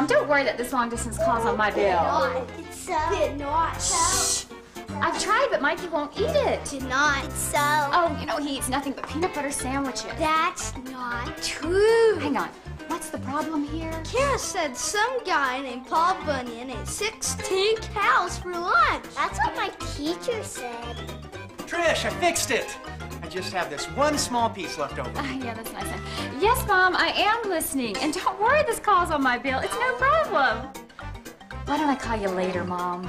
Mom, don't worry that this long-distance call's on my bill. Did not. Shh. I've tried, but Mikey won't eat it. Did not. So. Oh, you know, he eats nothing but peanut butter sandwiches. That's not true. Hang on. What's the problem here? Kara said some guy named Paul Bunyan ate 16 cows for lunch. That's what my teacher said. Trish, I fixed it. I just have this one small piece left over. Yeah, that's nice. Yes, Mom, I am listening. And don't worry, this call's on my bill. It's no problem. Why don't I call you later, Mom?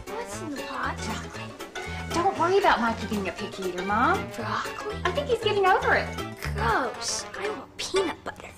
What's in the pot? Don't worry about Mikey being a picky eater, Mom. Broccoli? I think he's getting over it. Gross. I want peanut butter.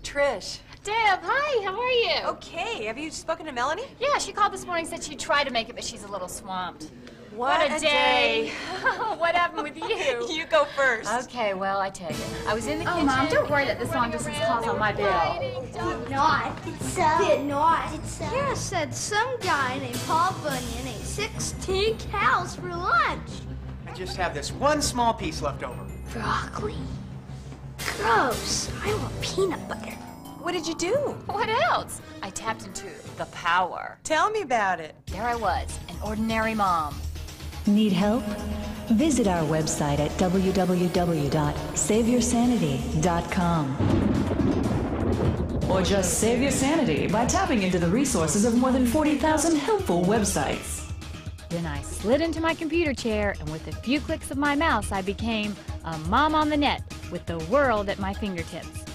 Trish. Deb, hi, how are you? Okay, have you spoken to Melanie? Yeah, she called this morning, said she'd try to make it, but she's a little swamped. What a day. What happened with you? You go first. Okay, well, I tell you, I was in the kitchen. Oh, Mom, don't worry that this long-distance call's on my bill. Did not. Did not. Kara said some guy named Paul Bunyan ate 16 cows for lunch. I just have this one small piece left over. Broccoli? Gross. I want peanut butter. What did you do? What else? I tapped into the power. Tell me about it. There I was, an ordinary mom. Need help? Visit our website at www.saveyoursanity.com. Or just save your sanity by tapping into the resources of more than 40,000 helpful websites. Then I slid into my computer chair, and with a few clicks of my mouse, I became a mom on the net with the world at my fingertips.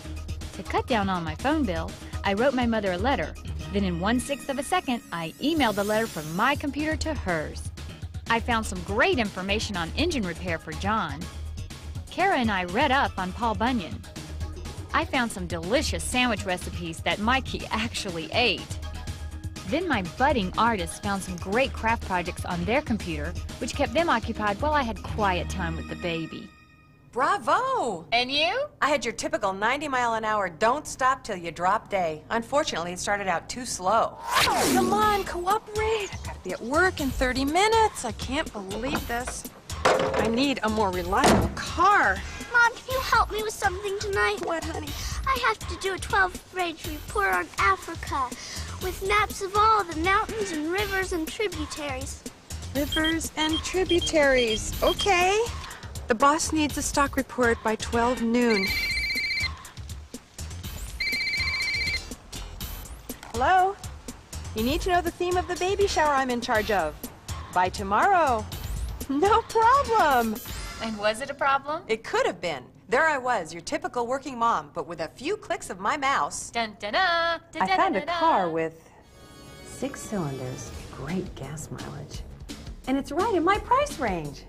To cut down on my phone bill, I wrote my mother a letter. Then in 1/6 of a second, I emailed the letter from my computer to hers. I found some great information on engine repair for John. Kara and I read up on Paul Bunyan. I found some delicious sandwich recipes that Mikey actually ate. Then my budding artists found some great craft projects on their computer, which kept them occupied while I had quiet time with the baby. Bravo! And you? I had your typical 90-mile-an-hour don't stop till you drop day. Unfortunately, it started out too slow. Come on, cooperate. I've got to be at work in 30 minutes. I can't believe this. I need a more reliable car. Mom, can you help me with something tonight? What, honey? I have to do a 12th grade report on Africa with maps of all the mountains and rivers and tributaries. Rivers and tributaries. Okay. The boss needs a stock report by 12 noon. Hello? You need to know the theme of the baby shower I'm in charge of. By tomorrow. No problem. And was it a problem? It could have been. There I was, your typical working mom, but with a few clicks of my mouse. Dun, dun, dun, dun, I found a dun, dun, car dun. with 6 cylinders, great gas mileage, and it's right in my price range.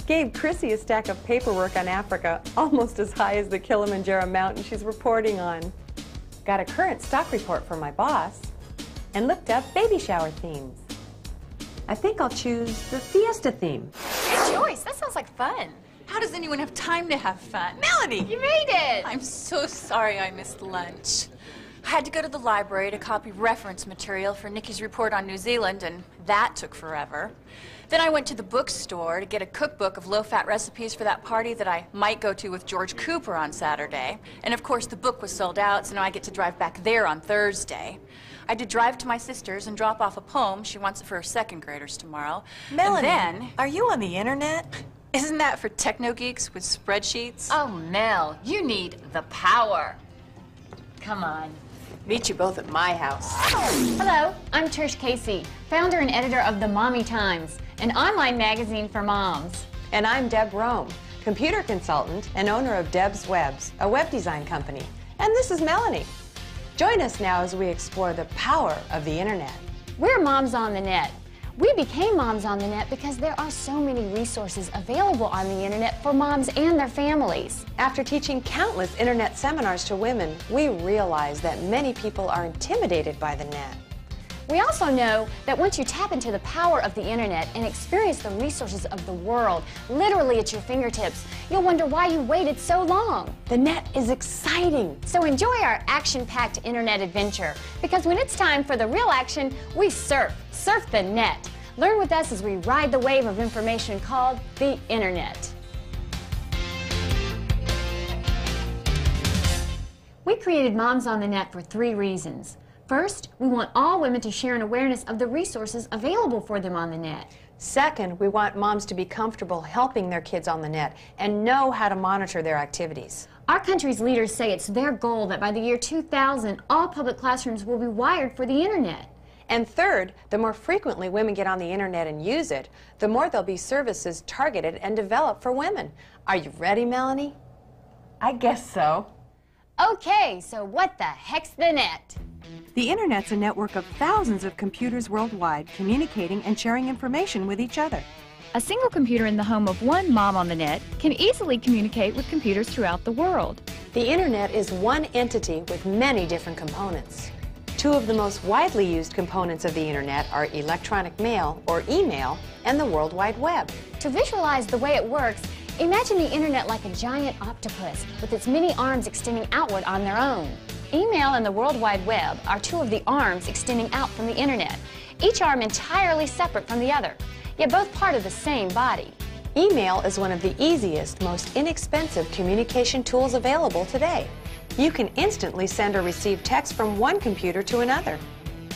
Gave Chrissy a stack of paperwork on Africa, almost as high as the Kilimanjaro mountain she's reporting on. Got a current stock report from my boss, and looked up baby shower themes. I think I'll choose the Fiesta theme. Good choice. That sounds like fun. How does anyone have time to have fun? Melanie! You made it. I'm so sorry I missed lunch. I had to go to the library to copy reference material for Nikki's report on New Zealand, and that took forever. Then I went to the bookstore to get a cookbook of low-fat recipes for that party that I might go to with George Cooper on Saturday. And of course, the book was sold out, so now I get to drive back there on Thursday. I did drive to my sister's and drop off a poem. She wants it for her second graders tomorrow. Melanie, And then, are you on the internet? isn't that for techno geeks with spreadsheets? Oh, Mel, you need the power. Come on. Meet you both at my house. Hello, I'm Trish Casey, founder and editor of the Mommy Times, an online magazine for moms. And I'm Deb Rome, computer consultant and owner of Deb's Webs, a web design company. And this is Melanie. Join us now as we explore the power of the internet. We're Moms on the Net. We became Moms on the Net because there are so many resources available on the internet for moms and their families. After teaching countless internet seminars to women, we realize that many people are intimidated by the net. We also know that once you tap into the power of the internet and experience the resources of the world literally at your fingertips, you'll wonder why you waited so long. The net is exciting. So enjoy our action-packed internet adventure, because when it's time for the real action, we surf the net. Learn with us as we ride the wave of information called the internet. We created Moms on the Net for 3 reasons. First, we want all women to share an awareness of the resources available for them on the net. Second, we want moms to be comfortable helping their kids on the net and know how to monitor their activities. Our country's leaders say it's their goal that by the year 2000, all public classrooms will be wired for the internet. And third, the more frequently women get on the internet and use it, the more there'll be services targeted and developed for women. Are you ready, Melanie? I guess so. Okay, so what the heck's the net? The Internet's a network of thousands of computers worldwide communicating and sharing information with each other. A single computer in the home of one mom on the net can easily communicate with computers throughout the world. The Internet is one entity with many different components. 2 of the most widely used components of the Internet are electronic mail, or email, and the World Wide Web. To visualize the way it works, imagine the internet like a giant octopus with its many arms extending outward on their own. Email and the World Wide Web are 2 of the arms extending out from the internet, each arm entirely separate from the other, yet both part of the same body. Email is one of the easiest, most inexpensive communication tools available today. You can instantly send or receive text from one computer to another.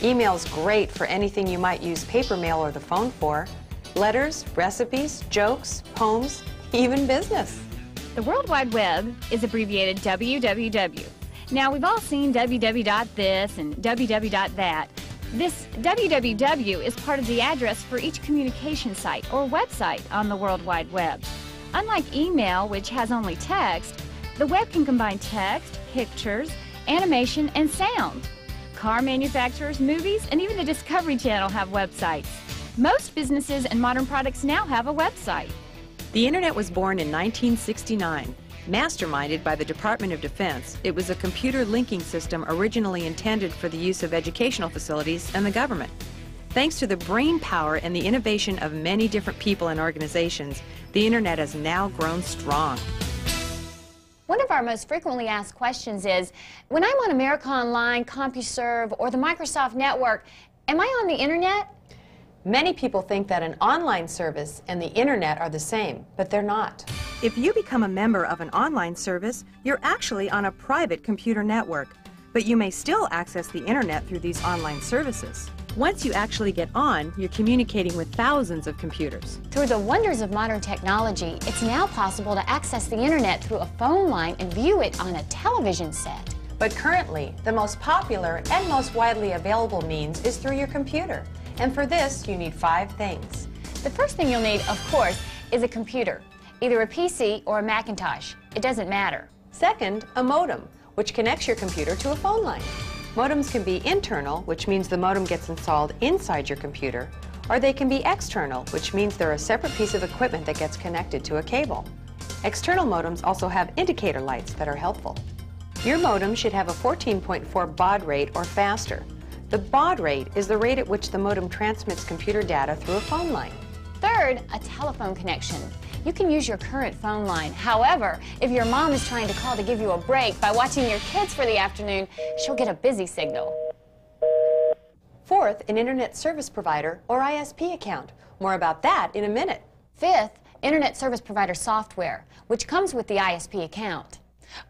Email's great for anything you might use paper mail or the phone for: letters, recipes, jokes, poems, even business. The World Wide Web is abbreviated www. Now, we've all seen www.this and www.that. This www is part of the address for each communication site or website on the World Wide Web. Unlike email, which has only text, the web can combine text, pictures, animation, and sound. Car manufacturers, movies, and even the Discovery Channel have websites. Most businesses and modern products now have a website. The Internet was born in 1969. Masterminded by the Department of Defense, it was a computer linking system originally intended for the use of educational facilities and the government. Thanks to the brain power and the innovation of many different people and organizations, the Internet has now grown strong. One of our most frequently asked questions is, when I'm on America Online, CompuServe, or the Microsoft Network, am I on the internet? Many people think that an online service and the internet are the same, but they're not. If you become a member of an online service, you're actually on a private computer network, but you may still access the internet through these online services. Once you actually get on, you're communicating with thousands of computers. Through the wonders of modern technology, it's now possible to access the internet through a phone line and view it on a television set. But currently, the most popular and most widely available means is through your computer. And for this, you need 5 things. The first thing you'll need, of course, is a computer. Either a PC or a Macintosh. It doesn't matter. Second, a modem, which connects your computer to a phone line. Modems can be internal, which means the modem gets installed inside your computer, or they can be external, which means they're a separate piece of equipment that gets connected to a cable. External modems also have indicator lights that are helpful. Your modem should have a 14.4 baud rate or faster. The baud rate is the rate at which the modem transmits computer data through a phone line. Third, a telephone connection. You can use your current phone line. However, if your mom is trying to call to give you a break by watching your kids for the afternoon, she'll get a busy signal. Fourth, an Internet Service Provider or ISP account. More about that in a minute. Fifth, Internet Service Provider software, which comes with the ISP account.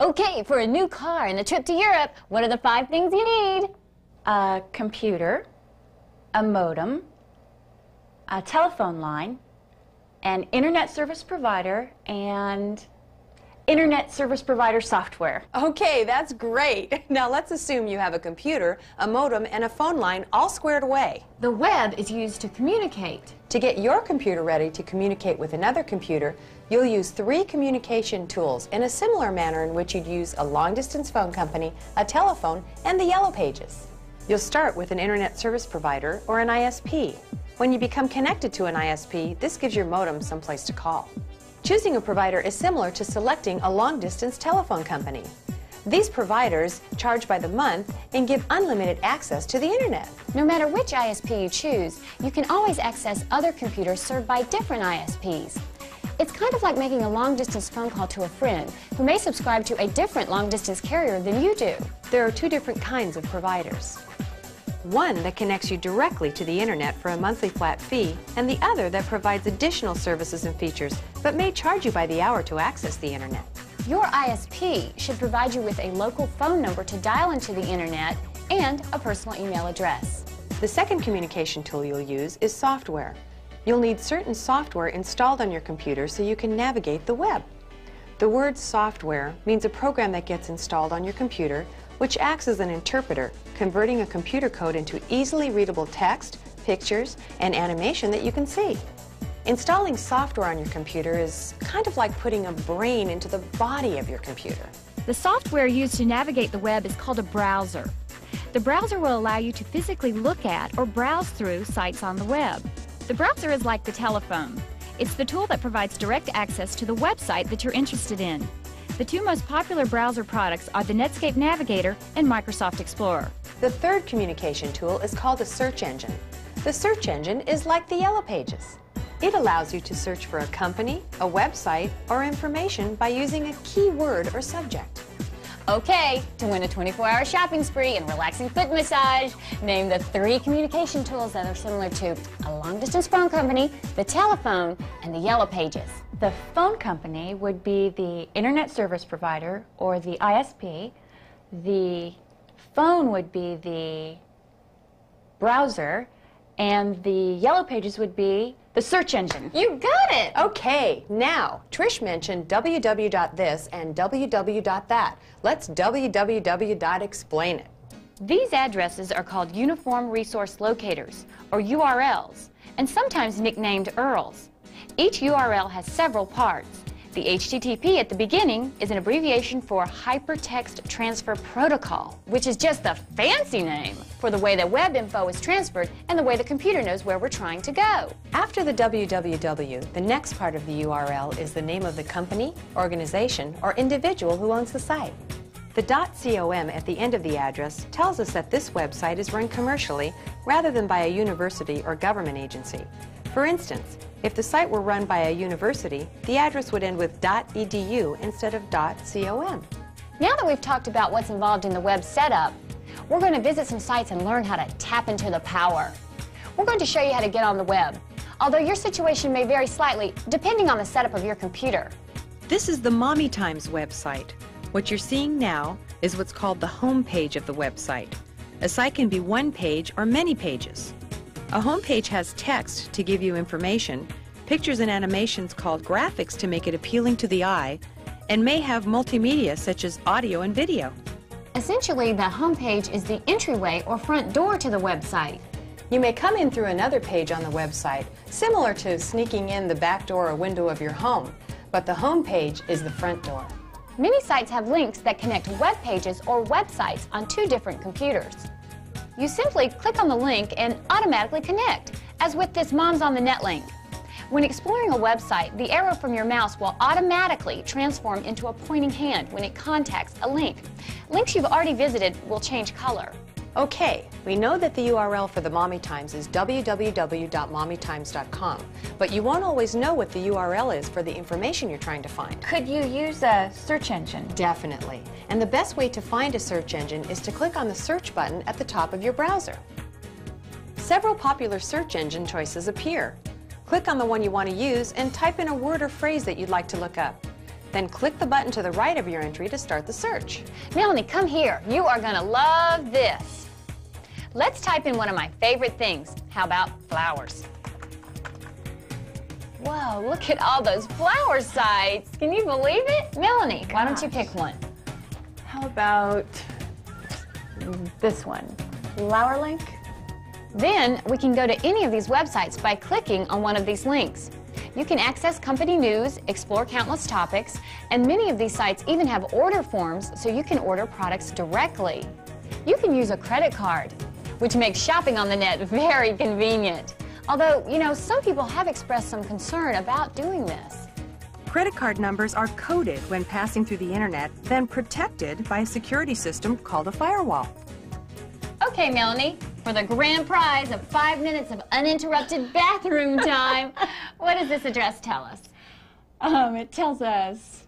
Okay, for a new car and a trip to Europe, what are the 5 things you need? A computer, a modem, a telephone line, an internet service provider, and internet service provider software. Okay, that's great. Now let's assume you have a computer, a modem, and a phone line all squared away. The web is used to communicate. To get your computer ready to communicate with another computer, you'll use 3 communication tools in a similar manner in which you'd use a long-distance phone company, a telephone, and the Yellow Pages. You'll start with an internet service provider or an ISP. When you become connected to an ISP, this gives your modem someplace to call. Choosing a provider is similar to selecting a long-distance telephone company. These providers charge by the month and give unlimited access to the internet. No matter which ISP you choose, you can always access other computers served by different ISPs. It's kind of like making a long-distance phone call to a friend who may subscribe to a different long-distance carrier than you do. There are 2 different kinds of providers. One that connects you directly to the internet for a monthly flat fee, and the other that provides additional services and features, but may charge you by the hour to access the internet. Your ISP should provide you with a local phone number to dial into the internet and a personal email address. The second communication tool you'll use is software. You'll need certain software installed on your computer so you can navigate the web. The word software means a program that gets installed on your computer which acts as an interpreter, converting a computer code into easily readable text, pictures, and animation that you can see. Installing software on your computer is kind of like putting a brain into the body of your computer. The software used to navigate the web is called a browser. The browser will allow you to physically look at or browse through sites on the web. The browser is like the telephone. It's the tool that provides direct access to the website that you're interested in. The two most popular browser products are the Netscape Navigator and Microsoft Explorer. The third communication tool is called a search engine. The search engine is like the Yellow Pages. It allows you to search for a company, a website, or information by using a keyword or subject. Okay, to win a 24-hour shopping spree and relaxing foot massage, name the 3 communication tools that are similar to a long-distance phone company, the telephone, and the Yellow Pages. The phone company would be the Internet Service Provider, or the ISP. The phone would be the browser, and the Yellow Pages would be the search engine. You got it! Okay, now, Trish mentioned www.this and www.that. Let's www.explain it. These addresses are called Uniform Resource Locators, or URLs, and sometimes nicknamed URLs. Each URL has several parts. The HTTP at the beginning is an abbreviation for Hypertext Transfer Protocol, which is just the fancy name for the way that web info is transferred and the way the computer knows where we're trying to go. After the www, the next part of the URL is the name of the company, organization, or individual who owns the site. The .com at the end of the address tells us that this website is run commercially rather than by a university or government agency. For instance, if the site were run by a university, the address would end with .edu instead of .com. Now that we've talked about what's involved in the web setup, we're going to visit some sites and learn how to tap into the power. We're going to show you how to get on the web, although your situation may vary slightly depending on the setup of your computer. This is the Mommy Times website. What you're seeing now is what's called the home page of the website. A site can be one page or many pages. A home page has text to give you information, pictures and animations called graphics to make it appealing to the eye, and may have multimedia such as audio and video. Essentially, the home page is the entryway or front door to the website. You may come in through another page on the website, similar to sneaking in the back door or window of your home, but the home page is the front door. Many sites have links that connect web pages or websites on 2 different computers. You simply click on the link and automatically connect, as with this Moms on the Net link. When exploring a website, the arrow from your mouse will automatically transform into a pointing hand when it contacts a link. Links you've already visited will change color. Okay, we know that the URL for the Mommy Times is www.mommytimes.com, but you won't always know what the URL is for the information you're trying to find. Could you use a search engine? Definitely. And the best way to find a search engine is to click on the search button at the top of your browser. Several popular search engine choices appear. Click on the one you want to use and type in a word or phrase that you'd like to look up. Then click the button to the right of your entry to start the search. Melanie, come here. You are going to love this. Let's type in one of my favorite things. How about flowers? Whoa, look at all those flower sites. Can you believe it? Melanie, why don't you pick one? How about this one? Flower Link? Then we can go to any of these websites by clicking on one of these links. You can access company news, explore countless topics, and many of these sites even have order forms so you can order products directly. You can use a credit card, which makes shopping on the net very convenient. Although, you know, some people have expressed some concern about doing this. Credit card numbers are coded when passing through the internet, then protected by a security system called a firewall. Okay, Melanie, for the grand prize of 5 minutes of uninterrupted bathroom time, what does this address tell us? It tells us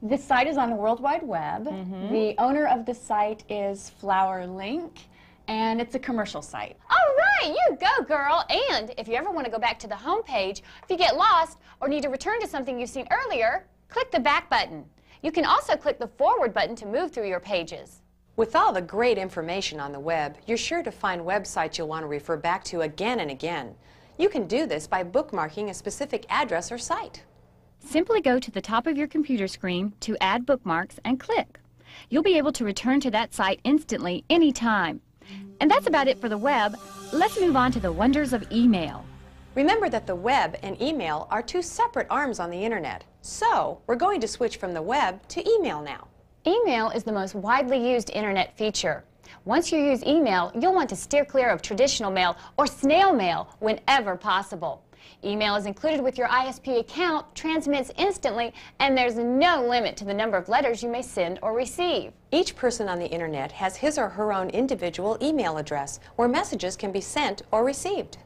this site is on the World Wide Web. The owner of the site is Flower Link, and it's a commercial site. All right, you go, girl. And if you ever want to go back to the home page, if you get lost or need to return to something you've seen earlier, click the back button. You can also click the forward button to move through your pages. With all the great information on the web, you're sure to find websites you'll want to refer back to again and again. You can do this by bookmarking a specific address or site. Simply go to the top of your computer screen to add bookmarks and click. You'll be able to return to that site instantly anytime. And that's about it for the web. Let's move on to the wonders of email. Remember that the web and email are two separate arms on the internet. So, we're going to switch from the web to email now. Email is the most widely used internet feature. Once you use email, you'll want to steer clear of traditional mail or snail mail whenever possible. Email is included with your ISP account, transmits instantly, and there's no limit to the number of letters you may send or receive. Each person on the internet has his or her own individual email address where messages can be sent or received.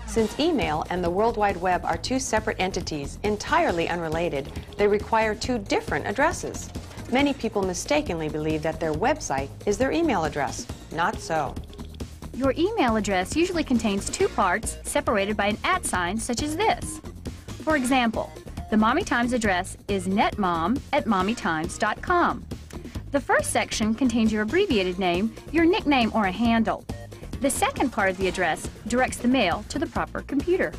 Since email and the World Wide Web are two separate entities, entirely unrelated, they require two different addresses. Many people mistakenly believe that their website is their email address. Not so. Your email address usually contains two parts separated by an @ sign, such as this. For example, the Mommy Times address is netmom@mommytimes.com. The first section contains your abbreviated name, your nickname, or a handle. The second part of the address directs the mail to the proper computer.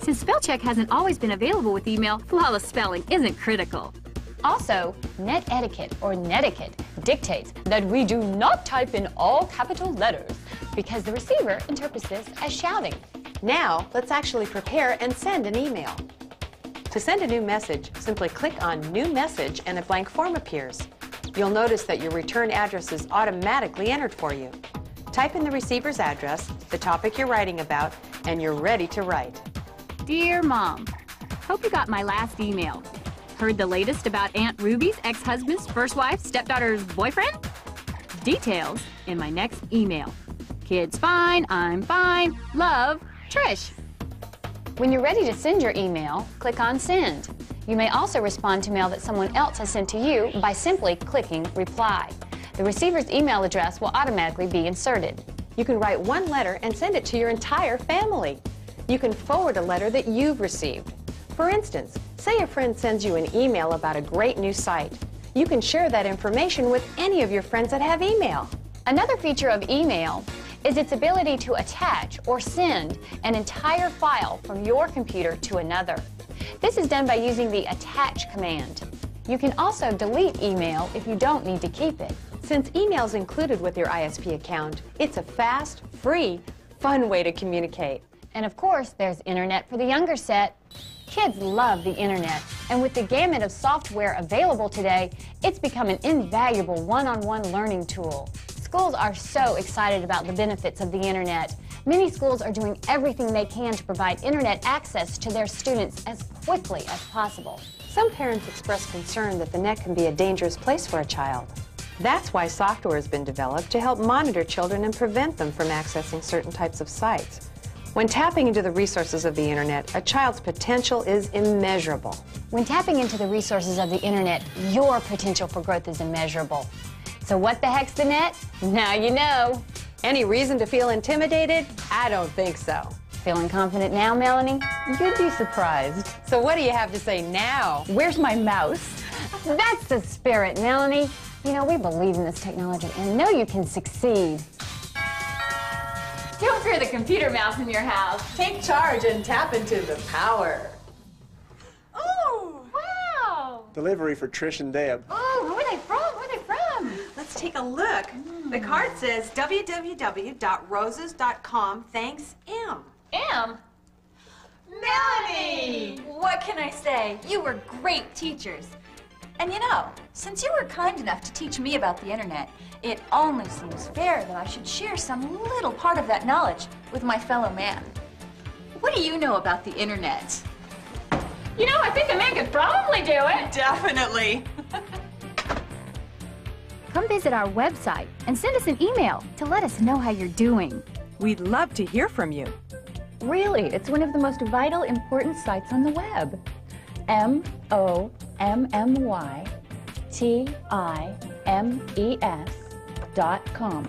Since spell check hasn't always been available with email, flawless spelling isn't critical. Also, net etiquette or netiquette dictates that we do not type in all capital letters because the receiver interprets this as shouting. Now, let's actually prepare and send an email. To send a new message, simply click on New Message and a blank form appears. You'll notice that your return address is automatically entered for you. Type in the receiver's address, the topic you're writing about, and you're ready to write. Dear Mom, hope you got my last email. Heard the latest about Aunt Ruby's ex-husband's first wife's stepdaughter's boyfriend? Details in my next email. Kids fine, I'm fine. Love, Trish. When you're ready to send your email, click on Send. You may also respond to mail that someone else has sent to you by simply clicking Reply. The receiver's email address will automatically be inserted. You can write one letter and send it to your entire family. You can forward a letter that you've received. For instance, say a friend sends you an email about a great new site. You can share that information with any of your friends that have email. Another feature of email is its ability to attach or send an entire file from your computer to another. This is done by using the attach command. You can also delete email if you don't need to keep it. Since email is included with your ISP account, it's a fast, free, fun way to communicate. And of course, there's internet for the younger set. Kids love the internet, and with the gamut of software available today, it's become an invaluable one-on-one learning tool. Schools are so excited about the benefits of the internet. Many schools are doing everything they can to provide internet access to their students as quickly as possible. Some parents express concern that the net can be a dangerous place for a child. That's why software has been developed to help monitor children and prevent them from accessing certain types of sites. When tapping into the resources of the internet, a child's potential is immeasurable. When tapping into the resources of the internet, your potential for growth is immeasurable. So what the heck's the net? Now you know. Any reason to feel intimidated? I don't think so. Feeling confident now, Melanie? You'd be surprised. So what do you have to say now? Where's my mouse? That's the spirit, Melanie. You know, we believe in this technology and know you can succeed. Don't fear the computer mouse in your house. Take charge and tap into the power. Oh, wow. Delivery for Trish and Deb. Oh, who are they from? Where are they from? Let's take a look. The card says www.roses.com. Thanks, M. M? Melanie! What can I say? You were great teachers. And you know, since you were kind enough to teach me about the internet, it only seems fair that I should share some little part of that knowledge with my fellow man. What do you know about the internet? You know, I think a man could probably do it. Definitely. Come visit our website and send us an email to let us know how you're doing. We'd love to hear from you. Really, it's one of the most vital, important sites on the web. MOMMYTIMES.com.